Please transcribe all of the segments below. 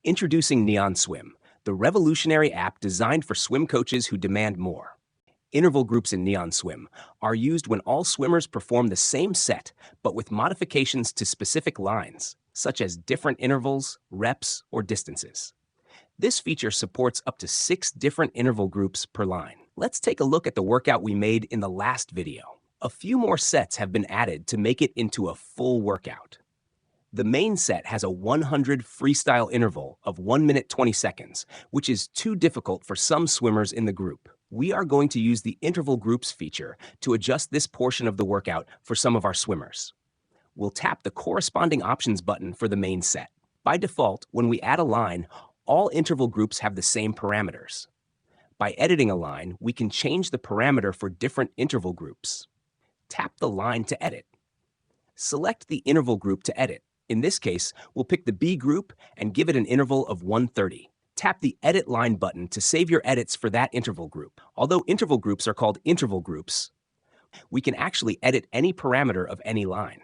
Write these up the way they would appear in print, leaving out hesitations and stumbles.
Introducing Neon Swim, the revolutionary app designed for swim coaches who demand more. Interval groups in Neon Swim are used when all swimmers perform the same set, but with modifications to specific lines, such as different intervals, reps, or distances. This feature supports up to 6 different interval groups per line. Let's take a look at the workout we made in the last video. A few more sets have been added to make it into a full workout. The main set has a 100 freestyle interval of 1 minute 20 seconds, which is too difficult for some swimmers in the group. We are going to use the interval groups feature to adjust this portion of the workout for some of our swimmers. We'll tap the corresponding options button for the main set. By default, when we add a line, all interval groups have the same parameters. By editing a line, we can change the parameter for different interval groups. Tap the line to edit. Select the interval group to edit. In this case, we'll pick the B group and give it an interval of 130. Tap the Edit Line button to save your edits for that interval group. Although interval groups are called interval groups, we can actually edit any parameter of any line.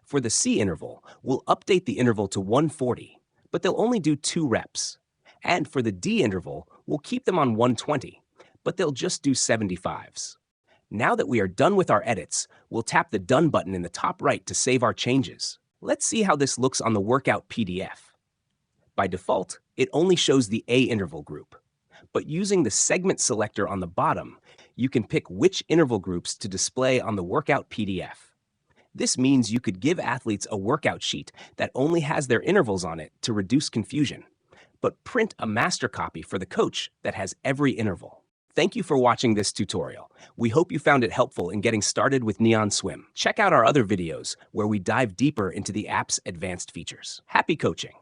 For the C interval, we'll update the interval to 140, but they'll only do 2 reps. And for the D interval, we'll keep them on 120, but they'll just do 75s. Now that we are done with our edits, we'll tap the Done button in the top right to save our changes. Let's see how this looks on the workout PDF. By default, it only shows the A interval group. But using the segment selector on the bottom, you can pick which interval groups to display on the workout PDF. This means you could give athletes a workout sheet that only has their intervals on it to reduce confusion, but print a master copy for the coach that has every interval. Thank you for watching this tutorial. We hope you found it helpful in getting started with Neon Swim. Check out our other videos where we dive deeper into the app's advanced features. Happy coaching!